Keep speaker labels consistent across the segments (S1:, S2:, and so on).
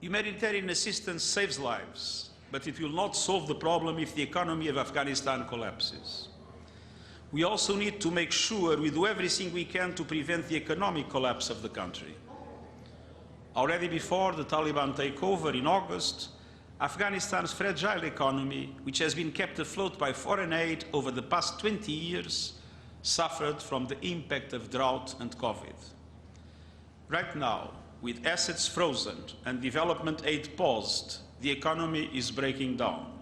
S1: Humanitarian assistance saves lives, but it will not solve the problem if the economy of Afghanistan collapses. We also need to make sure we do everything we can to prevent the economic collapse of the country. Already before the Taliban takeover in August, Afghanistan's fragile economy, which has been kept afloat by foreign aid over the past 20 years, suffered from the impact of drought and COVID. Right now, with assets frozen and development aid paused, the economy is breaking down.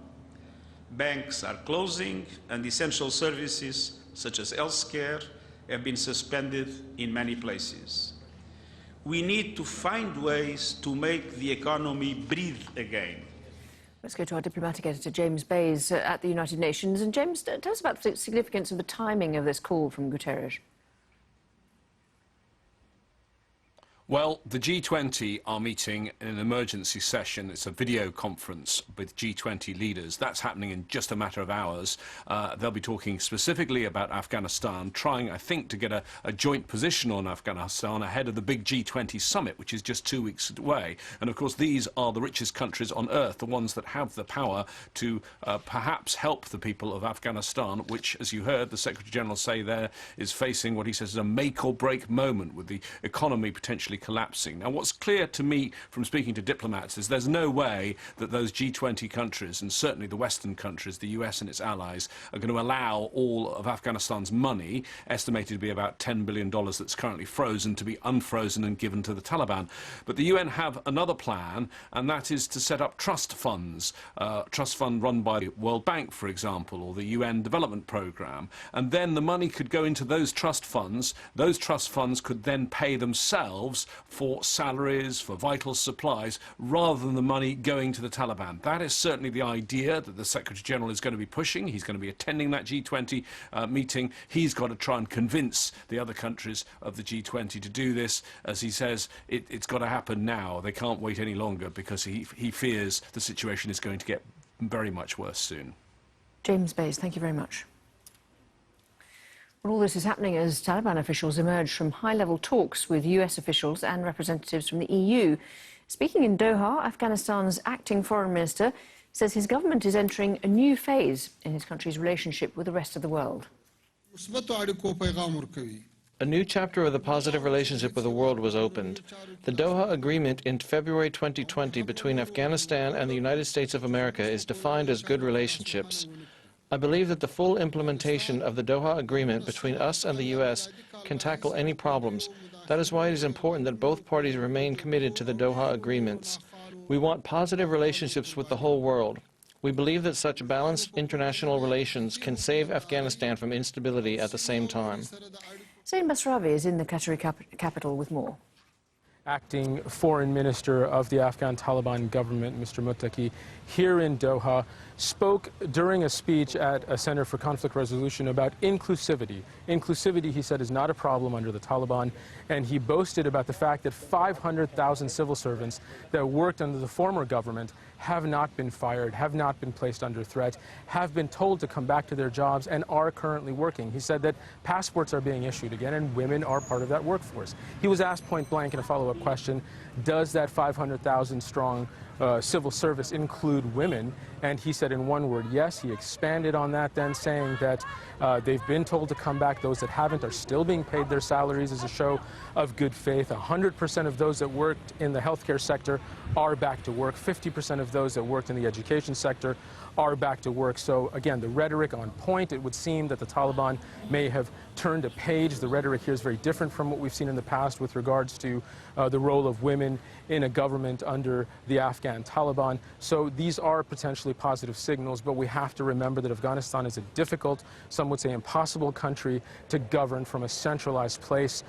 S1: Banks are closing and essential services, such as healthcare, have been suspended in many places. We need to find ways to make the economy breathe again.
S2: Let's go to our diplomatic editor, James Bays, at the United Nations. And James, tell us about the significance of the timing of this call from Guterres.
S3: Well, the G20 are meeting in an emergency session. It's a video conference with G20 leaders. That's happening in just a matter of hours. They'll be talking specifically about Afghanistan, trying, I think, to get a joint position on Afghanistan ahead of the big G20 summit, which is just 2 weeks away. And, of course, these are the richest countries on earth, the ones that have the power to perhaps help the people of Afghanistan, which, as you heard the Secretary-General say there, is facing what he says is a make-or-break moment with the economy potentially collapsing. Now, what's clear to me from speaking to diplomats is there's no way that those G20 countries, and certainly the Western countries, the US and its allies, are going to allow all of Afghanistan's money, estimated to be about $10 billion that's currently frozen, to be unfrozen and given to the Taliban. But the UN have another plan, and that is to set up trust funds, trust fund run by the World Bank, for example, or the UN Development Programme, and then the money could go into those trust funds. Those trust funds could then pay themselves for salaries, for vital supplies, rather than the money going to the Taliban. That is certainly the idea that the Secretary-General is going to be pushing. He's going to be attending that G20 meeting. He's got to try and convince the other countries of the G20 to do this. As he says, it's got to happen now. They can't wait any longer because he fears the situation is going to get very much worse soon.
S2: James Bays, thank you very much. Well, all this is happening as Taliban officials emerge from high-level talks with US officials and representatives from the EU. Speaking in Doha, Afghanistan's acting foreign minister says his government is entering a new phase in his country's relationship with the rest of the world.
S4: A new chapter of the positive relationship with the world was opened. The Doha Agreement in February 2020 between Afghanistan and the United States of America is defined as good relationships. I believe that the full implementation of the Doha Agreement between us and the U.S. can tackle any problems. That is why it is important that both parties remain committed to the Doha Agreements. We want positive relationships with the whole world. We believe that such balanced international relations can save Afghanistan from instability at the same time.
S2: Zain Basravi is in the Qatari capital with more.
S5: Acting Foreign Minister of the Afghan Taliban government, Mr. Muttaqi, here in Doha, spoke during a speech at a Center for Conflict Resolution about inclusivity. Inclusivity, he said, is not a problem under the Taliban, and he boasted about the fact that 500,000 civil servants that worked under the former government have not been fired, have not been placed under threat, have been told to come back to their jobs and are currently working. He said that passports are being issued again and women are part of that workforce. He was asked point blank in a follow-up question, does that 500,000 strong civil service include women? And he said in one word, yes. He expanded on that then, saying that they've been told to come back. Those that haven't are still being paid their salaries as a show of good faith. 100% of those that worked in the healthcare sector are back to work. 50% of those that worked in the education sector are back to work. So again, the rhetoric on point. It would seem that the Taliban may have turned a page. The rhetoric here is very different from what we've seen in the past with regards to the role of women in a government under the Afghan Taliban. So these are potentially positive signals, but we have to remember that Afghanistan is a difficult, some would say impossible country to govern from a centralized place.